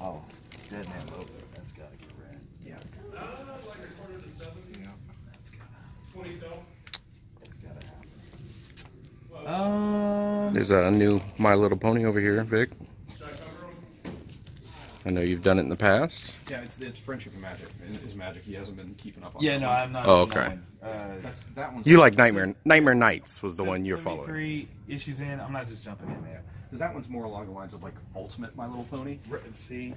Oh, Dead Man Logan. That's gotta get read. Yeah. That's gotta happen. There's a new My Little Pony over here, Vic. I know you've done it in the past. Yeah, it's Friendship and Magic. Is Magic. He hasn't been keeping up on. Yeah, that no, one. I'm not. Oh, okay. That one. You like Nightmare Nights was the one you're following. 3 issues in. I'm not just jumping in there. Because that one's more along the lines of like Ultimate My Little Pony. See,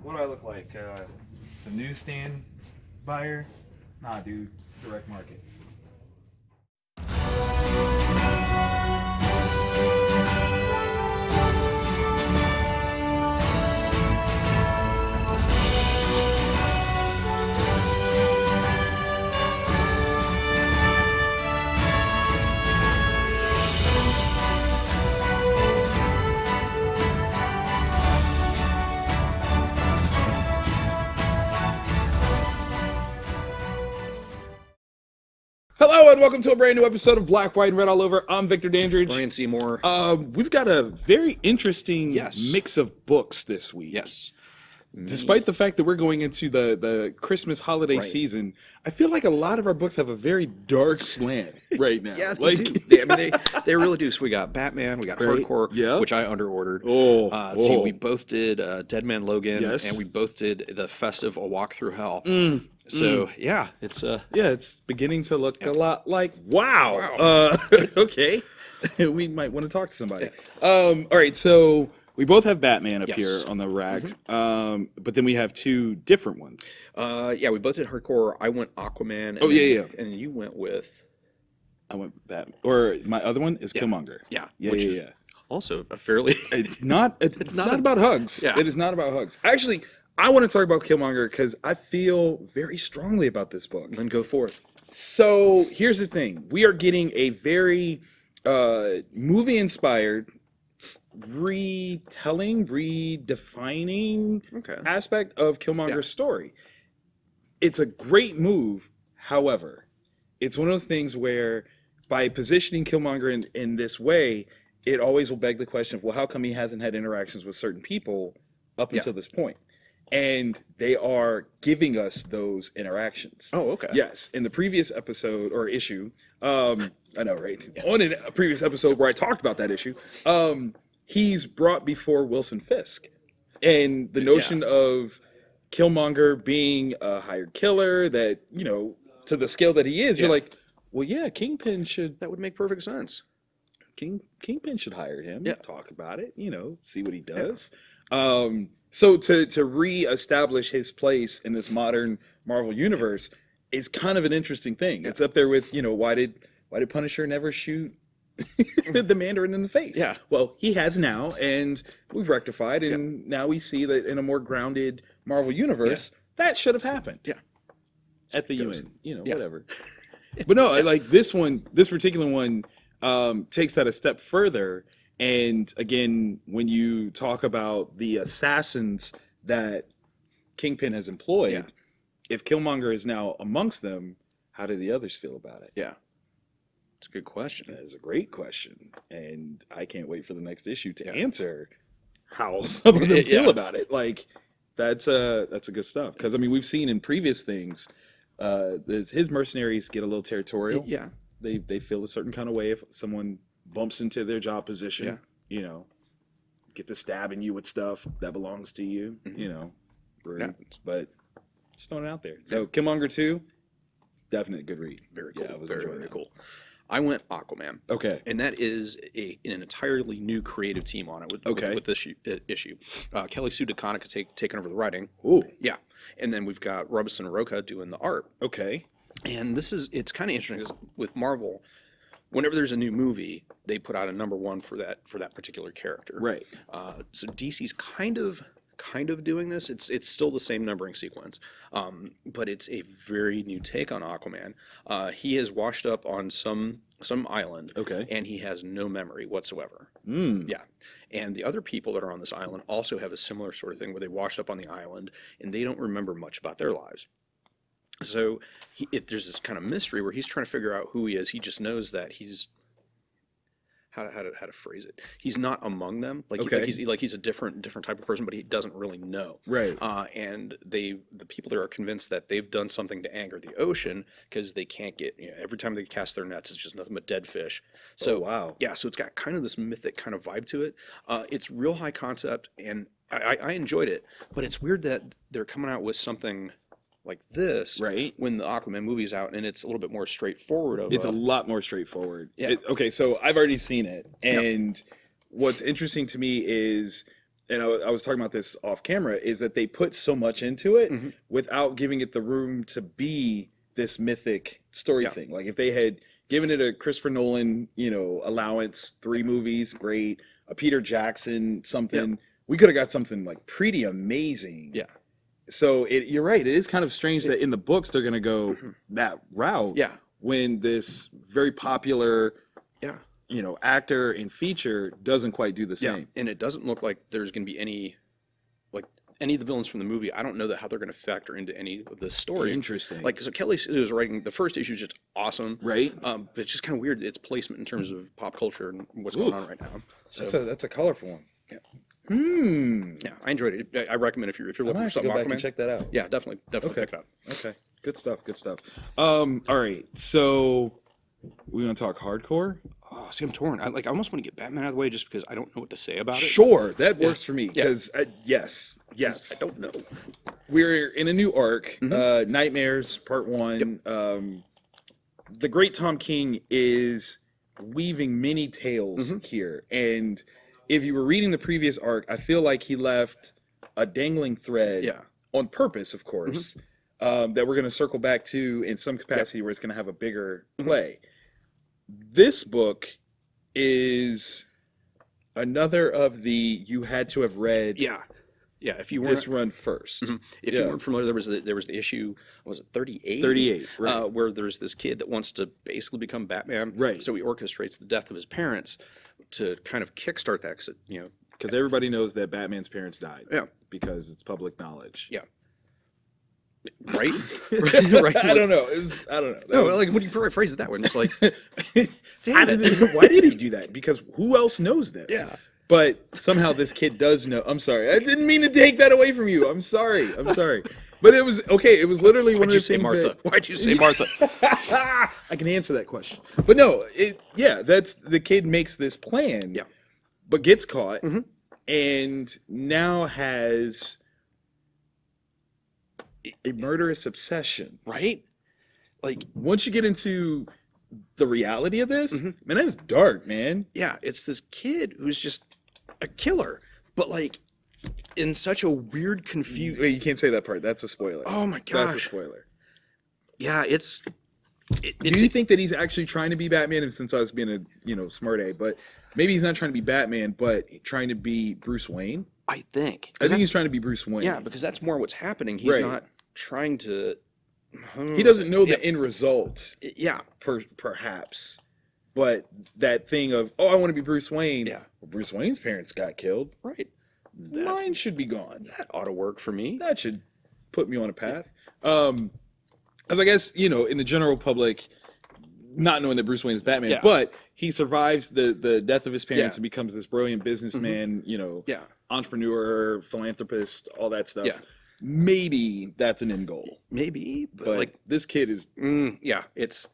what do I look like? It's a newsstand buyer? Nah, dude, direct market. Hello and welcome to a brand new episode of Black, White, and Red All Over. I'm Victor Dandridge. Ryan Seymour. We've got a very interesting Yes. mix of books this week. Yes. Despite the fact that we're going into the Christmas holiday season, I feel like a lot of our books have a very dark slant right now. Yeah, like, they do. I mean, they really do. So we got Batman, we got Right. Hardcore, which I underordered. See, we both did Dead Man Logan, and we both did the festive A Walk Through Hell. So yeah, it's beginning to look a lot like okay, we might want to talk to somebody. All right, so we both have Batman up here on the rack, but then we have two different ones. Yeah, we both did Hardcore. I went Aquaman. And you went with. I went Batman, or my other one is Killmonger. Which is also a fairly. It's not. It's not about hugs. It is not about hugs. Actually, I want to talk about Killmonger because I feel very strongly about this book. Then go forth. So here's the thing: we are getting a very movie-inspired retelling, redefining aspect of Killmonger's story. It's a great move. However, it's one of those things where by positioning Killmonger in this way, it always will beg the question of, well, how come he hasn't had interactions with certain people up until this point? And they are giving us those interactions. Oh, okay. Yes. In the previous episode or issue, I know, right? On a previous episode where I talked about that issue, he's brought before Wilson Fisk. And the notion of Killmonger being a hired killer that, you know, to the scale that he is, you're like, well, yeah, Kingpin should... That would make perfect sense. Kingpin should hire him, talk about it, you know, see what he does. So to re-establish his place in this modern Marvel universe is kind of an interesting thing. It's up there with, you know, why did Punisher never shoot the Mandarin in the face? Well, he has now, and we've rectified, and now we see that in a more grounded Marvel universe, that should have happened. At the UN, you know, whatever. But no, like this particular one takes that a step further. And again, when you talk about the assassins that Kingpin has employed, if Killmonger is now amongst them, how do the others feel about it? It's a good question. That is a great question. And I can't wait for the next issue to answer how some of them feel about it. Like, that's good stuff. Because, I mean, we've seen in previous things, his mercenaries get a little territorial. They feel a certain kind of way if someone bumps into their job position, you know, get to stabbing you with stuff that belongs to you, you know, rude, but just throwing it out there. So Killmonger 2, definitely a good read. Very cool. It was very cool. I went Aquaman. Okay. And that is an entirely new creative team on it with this issue. Kelly Sue DeConnick taking over the writing. Ooh. Yeah. And then we've got Robinson Roca doing the art. Okay. And it's kind of interesting because with Marvel, whenever there's a new movie, they put out a #1 for that particular character. Right. So DC's kind of doing this. It's still the same numbering sequence, but it's a very new take on Aquaman. He has washed up on some island, and he has no memory whatsoever. Yeah, and the other people that are on this island also have a similar sort of thing where they washed up on the island and they don't remember much about their lives. So there's this kind of mystery where he's trying to figure out who he is. He just knows that how to phrase it. He's not among them. Like Okay. he's a different type of person, but he doesn't really know. Right. And the people there are convinced that they've done something to anger the ocean because they can't get, every time they cast their nets, it's just nothing but dead fish. So wow. Yeah, so it's got kind of this mythic kind of vibe to it. It's real high concept, and I enjoyed it. But it's weird that they're coming out with something like this Right. when the Aquaman movie's out, and it's a little bit more straightforward. It's a lot more straightforward. Yeah. Okay, so I've already seen it, and what's interesting to me is, and I was talking about this off camera, is that they put so much into it without giving it the room to be this mythic story thing. Like if they had given it a Christopher Nolan, allowance, 3 movies, great, a Peter Jackson something, we could have got something like pretty amazing. Yeah. So you're right. It is kind of strange that in the books they're going to go that route. Yeah. When this very popular, actor and feature doesn't quite do the same. And it doesn't look like there's going to be any of the villains from the movie. I don't know how they're going to factor into any of this story. Interesting. Like, so Kelly was writing the first issue is just awesome, Right. But it's just kind of weird its placement in terms of pop culture and what's going on right now. So That's a colorful one. Yeah. Yeah, I enjoed it. I recommend if you're looking for something go back and Aquaman, check that out. yeah, definitely Okay. pick it up. Okay. Good stuff. All right. So we want to talk hardcore? Oh, see, I'm torn. I almost want to get Batman out of the way just because I don't know what to say about it. Sure, that works for me. Because yes. I don't know. We're in a new arc, Nightmares Part 1. The great Tom King is weaving many tales here. And if you were reading the previous arc, I feel like he left a dangling thread on purpose, of course, that we're going to circle back to in some capacity where it's going to have a bigger play. This book is another of the you had to have read if you weren't this run first. If you weren't familiar, there was the issue, was it 38? 38, right. Where there's this kid that wants to basically become Batman. Right. So he orchestrates the death of his parents to kind of kickstart that, Because everybody knows that Batman's parents died. Yeah. Because it's public knowledge. Yeah. Right? Right. I don't know. I don't know. No, like when you phrase it that way, it's like, why did he do that? Because who else knows this? Yeah. But somehow this kid does know. I'm sorry. I didn't mean to take that away from you. I'm sorry. But it was okay. It was literally one of the things. Why'd you say Martha? I can answer that question. But no, that's the kid makes this plan. Yeah. But gets caught and now has a murderous obsession. Right? Like, once you get into the reality of this, man, that's dark, man. Yeah, it's this kid who's just a killer, but like in such a weird, confused. Wait, you can't say that part. That's a spoiler. Oh my gosh. That's a spoiler. Yeah, Do you think that he's actually trying to be Batman? And since I was being a smart A, but maybe he's not trying to be Batman, but trying to be Bruce Wayne? I think he's trying to be Bruce Wayne. Yeah, because that's more what's happening. He's not trying to. He doesn't know the end result. Yeah, perhaps. But that thing of, I want to be Bruce Wayne. Yeah. Well, Bruce Wayne's parents got killed. Right. Mine should be gone. That ought to work for me. That should put me on a path. Because I guess, in the general public, not knowing that Bruce Wayne is Batman, but he survives the death of his parents and becomes this brilliant businessman, entrepreneur, philanthropist, all that stuff. Yeah. Maybe that's an end goal. Maybe, But like this kid is... it's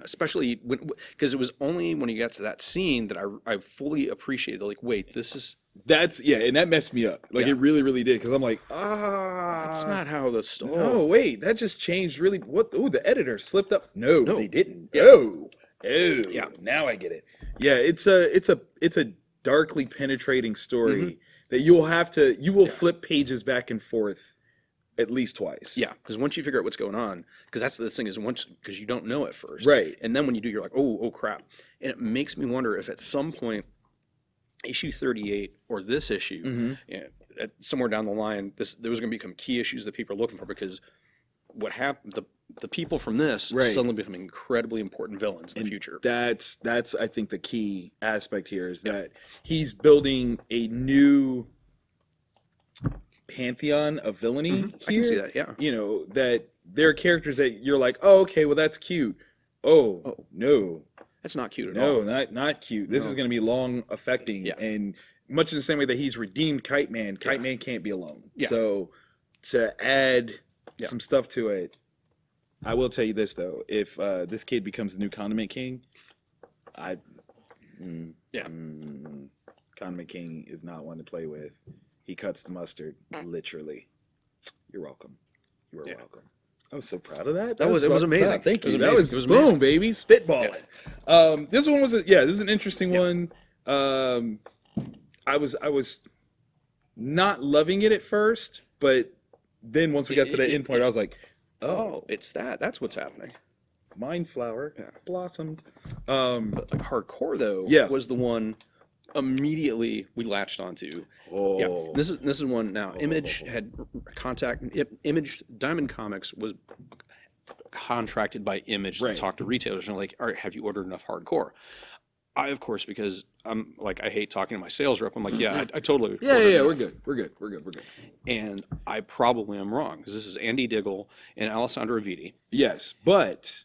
especially because it was only when he got to that scene that I fully appreciated, like, wait, this is... and that messed me up. Like, it really, really did. Because I'm like, that's not how the story... No, wait, that just changed really... What? Oh, the editor slipped up. No, they didn't. Yeah. Oh, yeah. Now I get it. Yeah, it's a darkly penetrating story that you will flip pages back and forth at least twice. Yeah, because once you figure out what's going on, because that's the thing is because you don't know at first. Right. And then when you do, you're like, oh crap. And it makes me wonder if at some point, issue 38 or this issue, somewhere down the line, there was going to become key issues that people are looking for, because what happened, the people from this suddenly become incredibly important villains in the future. That's I think the key aspect here is that he's building a new pantheon of villainy here. I can see that, yeah. That there are characters that you're like, oh, okay, well, that's cute. Oh no. That's not cute at all. No, not cute. This is going to be long affecting, and much in the same way that he's redeemed Kite Man. Kite Man can't be alone. So to add some stuff to it, I will tell you this though: if this kid becomes the new Condiment King, Condiment King is not one to play with. He cuts the mustard, literally. You're welcome. You are welcome. I was so proud of that. It was amazing. Thank you. It was boom, amazing. baby, spitballing. This one was this is an interesting one. I was not loving it at first, but then once we got to the end point, I was like, oh, it's that. That's what's happening. Mind flower blossomed. But like hardcore though, was the one immediately we latched onto. This is one now. Image had contact. Image Diamond Comics was contracted by Image to talk to retailers and like, all right, have you ordered enough hardcore? I, of course, because I'm like, I hate talking to my sales rep. I'm like, I totally. We're good. And I probably am wrong because this is Andy Diggle and Alessandro Vitti. Yes, but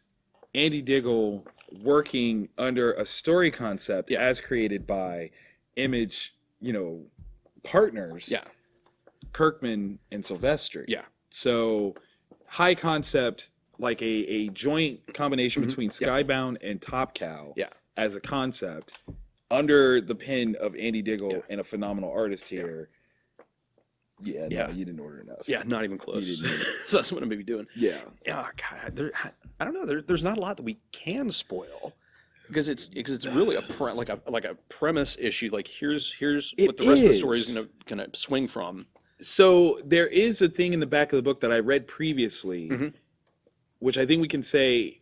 Andy Diggle working under a story concept as created by Image, partners. Kirkman and Silvestri. So high concept, like a joint combination between Skybound and Top Cow. As a concept, under the pen of Andy Diggle and a phenomenal artist here. No, you didn't order enough. Not even close. So that's what I'm maybe doing. God, I don't know. There's not a lot that we can spoil because it's really like a premise issue. Like here's what the rest of the story is gonna swing from. So there is a thing in the back of the book that I read previously, which I think we can say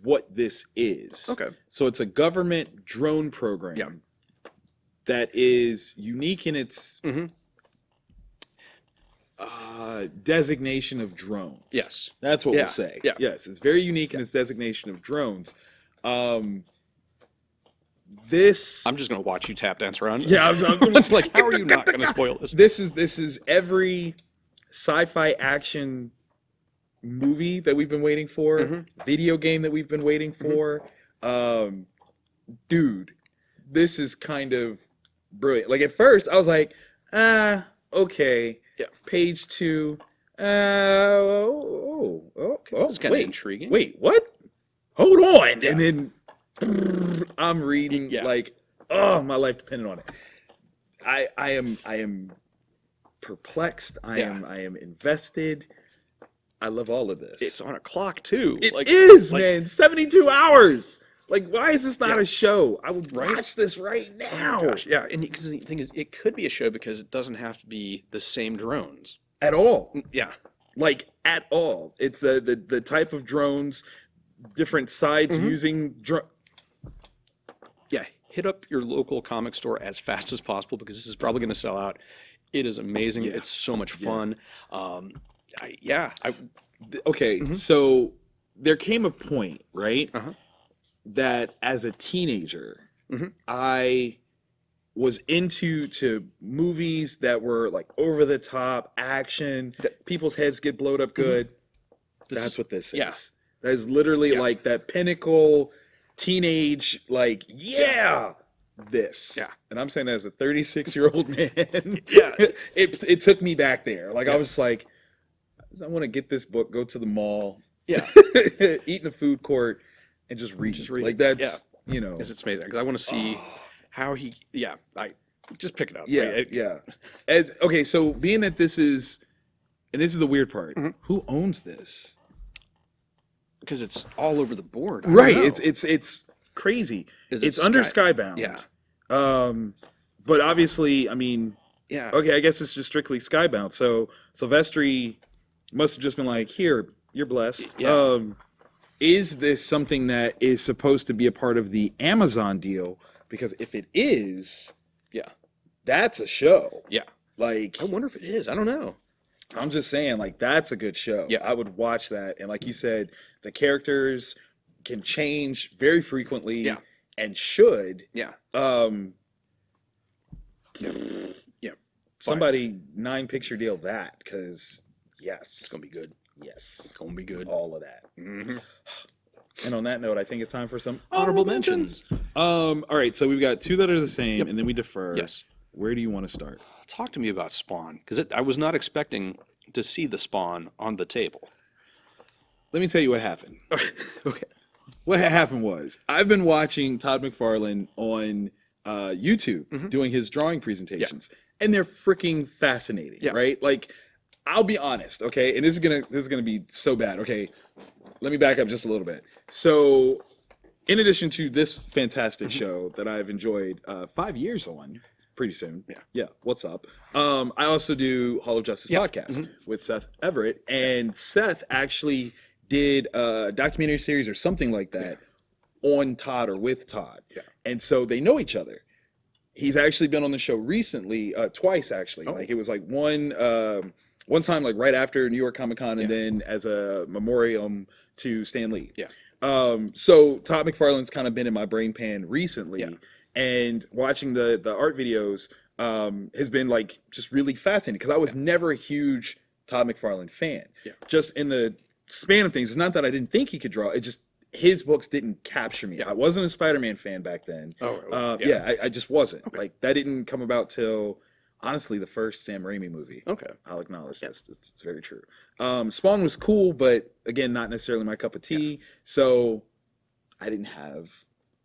what this is. Okay. So it's a government drone program that is unique in its designation of drones. Yes. That's what we'll say. Yes, it's very unique in its designation of drones. This... I'm just going to watch you tap dance around. I'm like, how are you not going to spoil this? This is every sci-fi action movie that we've been waiting for, video game that we've been waiting for. Dude, this is kind of brilliant. Like at first I was like, okay. Page 2. Okay, this is kind of intriguing. Wait, what? Hold on. And then I'm reading like, my life depended on it. I am perplexed. I am invested. I love all of this. It's on a clock too. It is, man. 72 hours. Like, why is this not a show? I would watch this right now. Oh gosh, and because the thing is, it could be a show because it doesn't have to be the same drones at all. Like at all. It's the type of drones, different sides using drone. Hit up your local comic store as fast as possible because this is probably going to sell out. It is amazing. It's so much fun. So there came a point, right, that as a teenager, I was into movies that were like over the top action, people's heads get blowed up good. That's what this is. That is literally like that pinnacle teenage, like, this. And I'm saying that as a 36-year-old man. It took me back there. Like I was like, I want to get this book, go to the mall, eat in the food court, and just read. Like that's because it's amazing. Because I want to see how he. I just pick it up. Okay, so being that this is, and this is the weird part, who owns this? Because it's all over the board. Right. It's crazy. It's under Skybound. But obviously, I mean, okay, I guess it's just strictly Skybound. So Silvestri must have just been like, here, you're blessed. Is this something that is supposed to be a part of the Amazon deal? Because if it is, that's a show. Like, I wonder if it is. I don't know. I'm just saying, like, that's a good show. I would watch that. And like you said, the characters can change very frequently and should. Somebody 9-picture deal that, because, yes. It's going to be good. Yes. It's going to be good. All of that. And on that note, I think it's time for some Honorable mentions. All right, so we've got two that are the same, and then we defer. Yes. Where do you want to start? Talk to me about Spawn, because I was not expecting to see the Spawn on the table. Let me tell you what happened. Okay. What happened was, I've been watching Todd McFarlane on YouTube doing his drawing presentations, and they're freaking fascinating, right? Like, I'll be honest, okay, and this is gonna be so bad. Okay, let me back up just a little bit. So, in addition to this fantastic show that I've enjoyed 5 years on, pretty soon. Yeah. What's up? I also do Hall of Justice podcast with Seth Everett, and Seth actually did a documentary series or something like that on Todd or with Todd. And so they know each other. He's actually been on the show recently, twice actually. Like it was like one time like right after New York Comic Con, and then as a memoriam to Stan Lee. So Todd McFarlane's kind of been in my brain pan recently, and watching the art videos has been like just really fascinating, because I was never a huge Todd McFarlane fan. Just in the span of things, it's not that I didn't think he could draw, it just his books didn't capture me. I wasn't a Spider-Man fan back then. I just wasn't. Like that didn't come about till honestly the first Sam Raimi movie. I'll acknowledge this. It's very true. Spawn was cool, but again, not necessarily my cup of tea. So I didn't have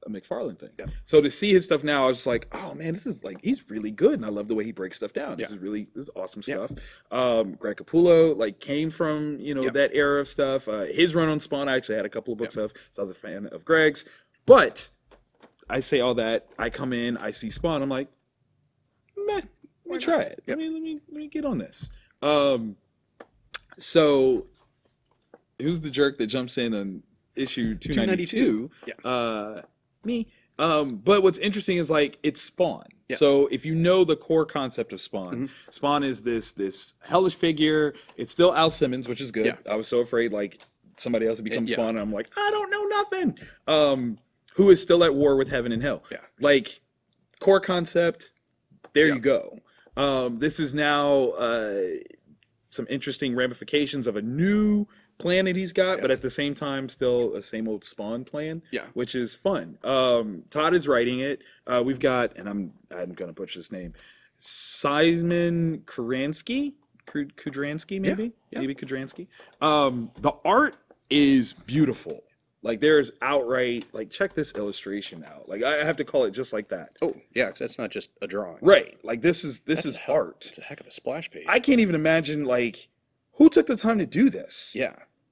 a McFarlane thing. So to see his stuff now, I was just like, oh man, this is like, he's really good, and I love the way he breaks stuff down. This is awesome stuff. Greg Capullo like came from that era of stuff. His run on Spawn, I actually had a couple of books of, so I was a fan of Greg's. But I say all that, I come in, I see Spawn, I'm like, meh, let me try it. Let me get on this. So who's the jerk that jumps in on issue 292? Me. But what's interesting is like it's Spawn. So if you know the core concept of Spawn, Spawn is this hellish figure. It's still Al Simmons, which is good. I was so afraid like somebody else would become Spawn, and I'm like, I don't know nothing. Who is still at war with heaven and hell. Like core concept, there you go. This is now some interesting ramifications of a new planet he's got, but at the same time still a same old Spawn plan, which is fun. Todd is writing it. We've got, and I'm gonna butcher this name, Simon Kudransky, maybe Kudransky. The art is beautiful. Like there's outright, like check this illustration out. Like I have to call it just like that. Oh yeah, because that's not just a drawing, right? Like this is art. It's a heck of a splash page. I can't even imagine like who took the time to do this.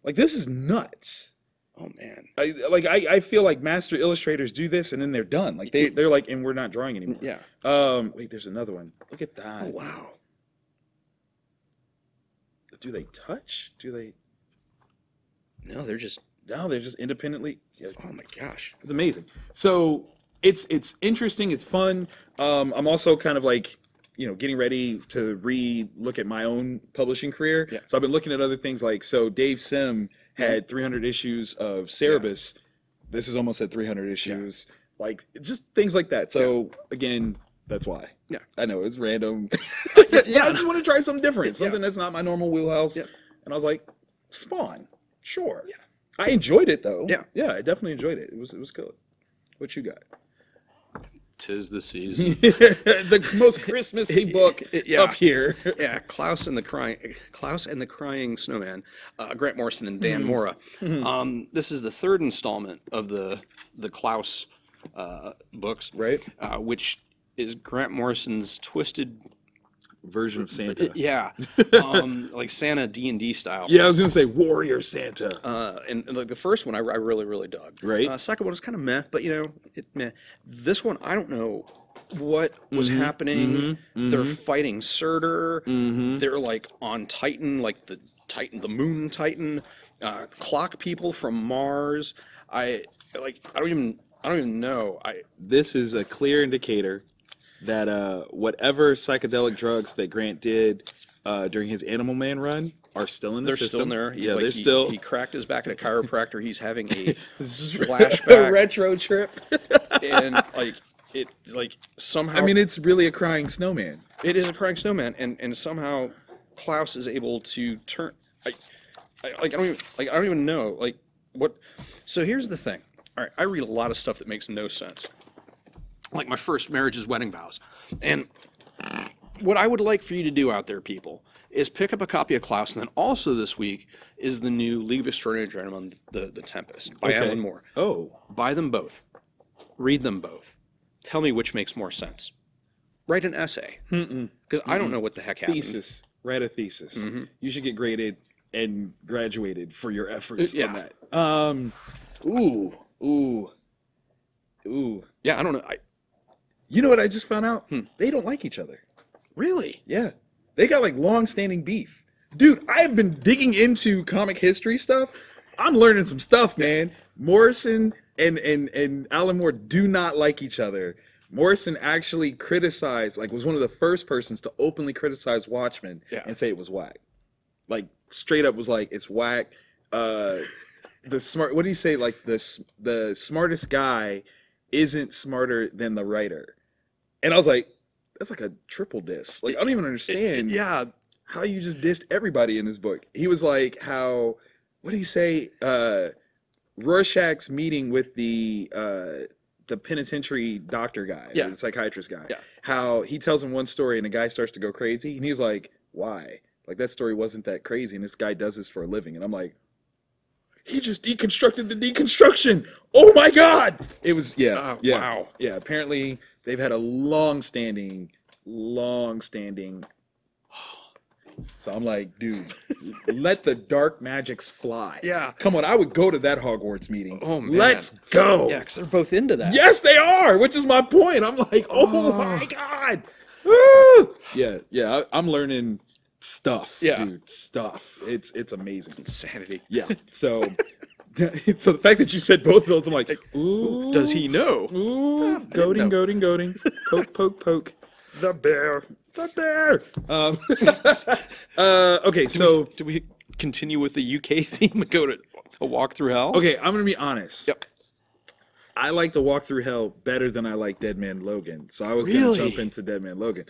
Like this is nuts. Oh man. I feel like master illustrators do this and then they're done. Like they're like, and we're not drawing anymore. Wait, there's another one. Look at that. Oh wow. Do they touch? Do they? No, they're just independently. Oh my gosh. It's amazing. So it's interesting, it's fun. I'm also kind of like, getting ready to re-look at my own publishing career. So I've been looking at other things like, so Dave Sim had 300 issues of Cerebus. This is almost at 300 issues. Like, just things like that. So, again, that's why. I know, it's random. I just want to try something different. Something that's not my normal wheelhouse. And I was like, Spawn. Sure. I enjoyed it, though. I definitely enjoyed it. It was good. What you got? 'Tis the season. The most Christmassy book up here. Klaus and the Crying Snowman, Grant Morrison and Dan Mora. This is the third installment of the Klaus books, right? Which is Grant Morrison's twisted version of Santa. Like Santa D&D style. I was gonna say Warrior Santa. And like the first one, I really dug. Right. Second one was kind of meh, but meh. This one, I don't know what was happening. They're fighting Surtur. They're like on Titan, like the Moon Titan, clock people from Mars. I don't even know. This is a clear indicator that whatever psychedelic drugs that Grant did during his Animal Man run are still in the system. They're still in there. They're still. He cracked his back at a chiropractor. He's having a flashback, a retro trip, and somehow. I mean, it's really a crying snowman. It is a crying snowman, and somehow Klaus is able to turn. I don't even know. Like what? So here's the thing. All right, I read a lot of stuff that makes no sense. Like my first marriage's wedding vows. And what I would like for you to do out there, people, is pick up a copy of Klaus, and then also this week is the new League of Extraordinary Gentlemen, The Tempest, by Alan Moore. Oh. Buy them both. Read them both. Tell me which makes more sense. Write an essay. Because I don't know what the heck happened. Thesis. Write a thesis. You should get graded and graduated for your efforts on that. Ooh. Yeah, I don't know. You know what I just found out? They don't like each other. Really? Yeah. They got like long-standing beef. Dude, I've been digging into comic history stuff. I'm learning some stuff, man. Morrison and Alan Moore do not like each other. Morrison actually criticized, like was one of the first persons to openly criticize Watchmen and say it was whack. Like straight up was like, it's whack. What do you say? Like the smartest guy isn't smarter than the writer. And I was like, that's like a triple diss. Like, I don't even understand how you just dissed everybody in this book. He was like, what do you say? Rorschach's meeting with the penitentiary doctor guy, the psychiatrist guy. Yeah. How he tells him one story and the guy starts to go crazy. And he's like, why? Like, that story wasn't that crazy. And this guy does this for a living. And I'm like, he just deconstructed the deconstruction. Oh my God. It was, wow. Yeah, apparently they've had a long-standing. So I'm like, dude, let the dark magics fly. Yeah. Come on, I would go to that Hogwarts meeting. Oh, man. Let's go. Yeah, because they're both into that. Yes, they are, which is my point. I'm like, oh my God. Woo! Yeah, I'm learning stuff, dude, stuff. It's amazing. It's insanity. Yeah, so the fact that you said both of those, I'm like, ooh. Does he know? Ooh, goading. Poke, poke. The bear. Okay, do we continue with the UK theme and go to A Walk Through Hell? Okay, I'm gonna be honest. Yep. I like To Walk Through Hell better than I like Dead Man Logan, so I was gonna jump into Dead Man Logan.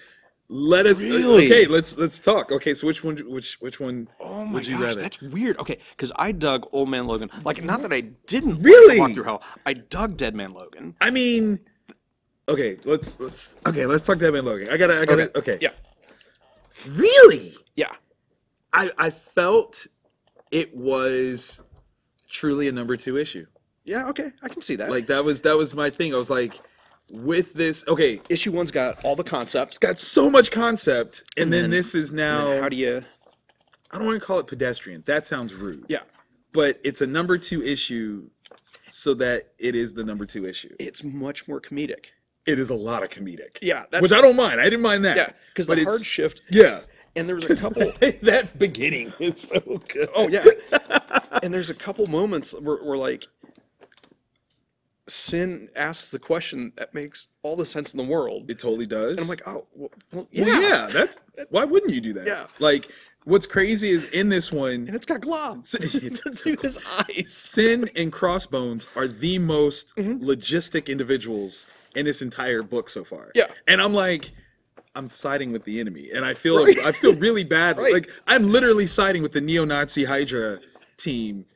Okay, let's talk. Okay, so which one Oh my would you gosh, rather? that's weird. Okay, because I dug Old Man Logan. Like, not that I didn't really Walk Through Hell. I dug Dead Man Logan. I mean, okay, let's talk Dead Man Logan. I gotta. Okay. Yeah. Really? Yeah. I felt it was truly a #2 issue. Yeah. Okay, I can see that. Like that was my thing. I was like, with this, okay, issue 1's got all the concepts. It's got so much concept, and then this is now. How do you? I don't want to call it pedestrian. That sounds rude. Yeah. But it's a #2 issue, so that it is the #2 issue. It's much more comedic. It is a lot of comedic. Yeah. Which I don't mind. I didn't mind that. Yeah. Because the hard shift. Yeah. And there was a couple. That beginning is so good. Oh yeah. And there's a couple moments where like. Sin asks the question that makes all the sense in the world. It totally does. And I'm like, oh, well yeah. Well, yeah, that's why wouldn't you do that? Yeah. Like, what's crazy is in this one, and it's got gloves. It's his eyes. Sin and Crossbones are the most logistic individuals in this entire book so far. Yeah. And I'm like, I'm siding with the enemy, and I feel really bad. Right. Like, I'm literally siding with the neo-Nazi Hydra team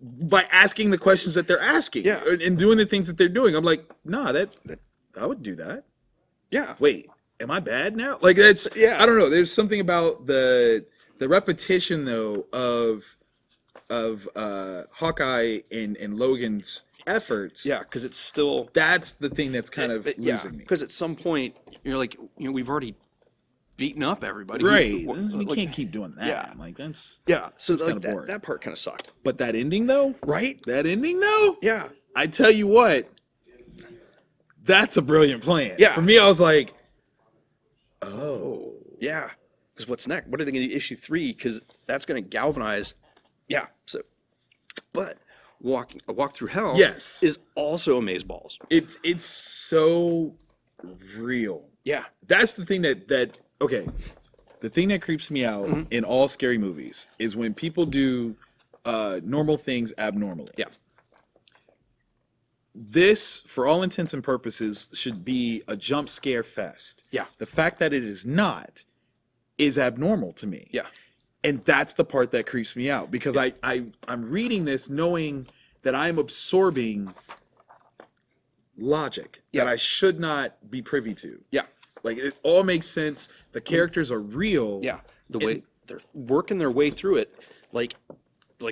by asking the questions that they're asking, and doing the things that they're doing. I'm like, nah, that I would do that. Yeah. Wait, am I bad now? Like, that's I don't know. There's something about the repetition though of Hawkeye and Logan's efforts. Yeah, because it's still that's the thing that's kind of losing me. Because at some point you're like, we've already beaten up everybody. Right. We can't keep doing that. Yeah. Like that's so like that part kind of sucked. But that ending though, right? That ending though, yeah. I tell you what, that's a brilliant plan. Yeah. For me, I was like, oh, yeah. Because what's next? What are they going to do? Issue 3? Because that's going to galvanize. Yeah. So, but A Walk Through Hell, is also amazeballs. It's so real. Yeah. That's the thing that okay. The thing that creeps me out in all scary movies is when people do normal things abnormally. Yeah. This, for all intents and purposes, should be a jump scare fest. Yeah. The fact that it is not is abnormal to me. Yeah. And that's the part that creeps me out because I'm reading this knowing that I'm absorbing logic that I should not be privy to. Yeah. Like, it all makes sense. The characters are real. Yeah. The way they're working their way through it, like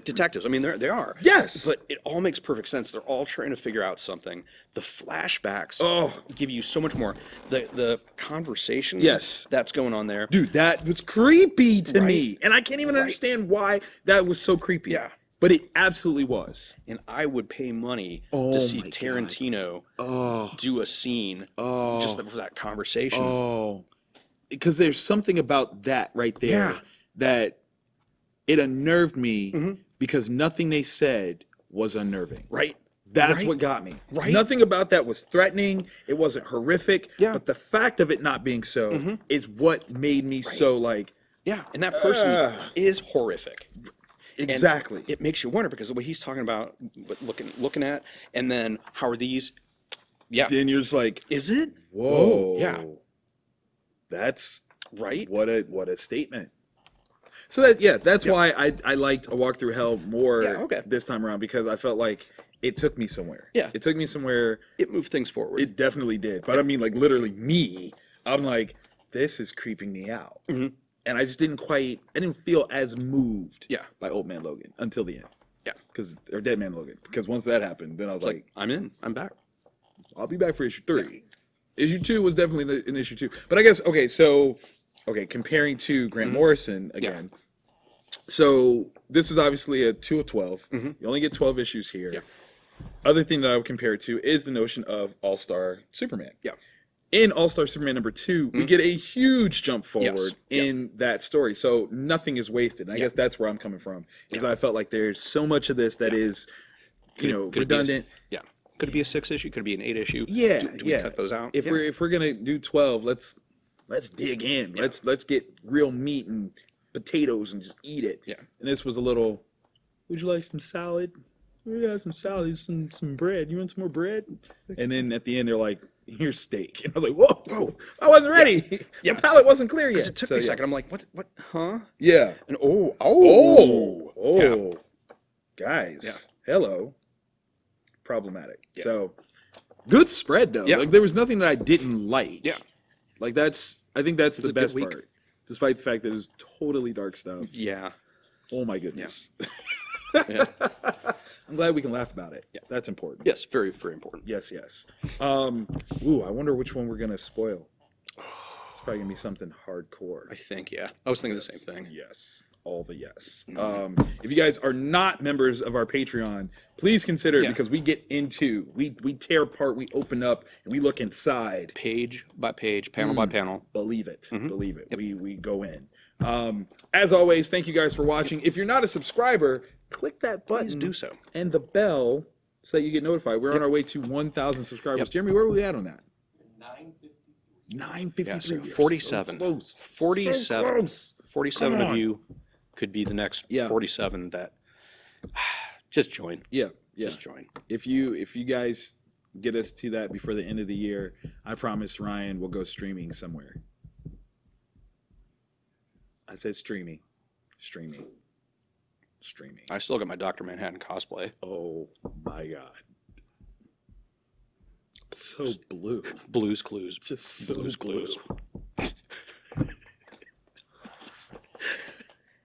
detectives. I mean, they are. Yes. But it all makes perfect sense. They're all trying to figure out something. The flashbacks give you so much more. The conversation that's going on there. Dude, that was creepy to me. And I can't even understand why that was so creepy. Yeah. But it absolutely was. And I would pay money to see Tarantino do a scene just for that conversation. Oh. Because there's something about that right there that it unnerved me because nothing they said was unnerving. Right. That's what got me. Right. Nothing about that was threatening. It wasn't horrific. Yeah. But the fact of it not being so is what made me so like. Yeah. And that person is horrific. Exactly. And it makes you wonder because the way he's talking about looking at, and then how are these? Yeah. Then you're just like, is it? Whoa. Yeah. That's right. What a statement. So that's why I liked A Walk Through Hell more this time around because I felt like it took me somewhere. Yeah. It took me somewhere. It moved things forward. It definitely did. But I mean, like literally me, I'm like, this is creeping me out. And I just didn't feel as moved by Old Man Logan until the end. Yeah. Or Dead Man Logan. Because once that happened, then I was like, I'm in. I'm back. I'll be back for issue 3. Yeah. Issue 2 was definitely an issue 2. But I guess, comparing to Grant Morrison again. Yeah. So this is obviously a 2 of 12. You only get 12 issues here. Yeah. Other thing that I would compare it to is the notion of All-Star Superman. Yeah. In All-Star Superman number 2, we get a huge jump forward in that story. So nothing is wasted. And I guess that's where I'm coming from. Is I felt like there's so much of this that is, redundant. Could it be a 6 issue? Could it be an 8 issue? Yeah. Do we cut those out? If we're gonna do 12, let's dig in. Yeah. Let's get real meat and potatoes and just eat it. Yeah. And this was a little. Would you like some salad? We got some salad, some bread. You want some more bread? And then at the end they're like, here's steak. And I was like, whoa, I wasn't ready. The palate wasn't clear yet. It took me a second. I'm like, what, huh? Yeah. And guys, hello. Problematic. Yeah. So, good spread though. Yeah. Like there was nothing that I didn't like. Yeah. Like I think that's the best part. Despite the fact that it was totally dark stuff. Yeah. Oh my goodness. Yeah. I'm glad we can laugh about it. Yeah. That's important. Yes, very, very important. Yes. I wonder which one we're gonna spoil. It's probably gonna be something hardcore. I think, yeah. I was thinking the same thing. Yes. All the yes. If you guys are not members of our Patreon, please consider it because we get into, we tear apart, we open up, and we look inside. Page by page, panel by panel. Believe it. Believe it. Yep. We go in. As always, thank you guys for watching. If you're not a subscriber, click that button. Please do so. And the bell so that you get notified. We're on our way to 1,000 subscribers. Yep. Jeremy, where are we at on that? 953. Yeah, so 47. So close. 47. So close. 47 of you could be the next 47 that just join. Yeah. Just join. If you guys get us to that before the end of the year, I promise Ryan will go streaming somewhere. I said streaming. I still got my Dr. Manhattan cosplay. Oh my god. So blue. Blue's Clues. Just so Blue's blue. Clues.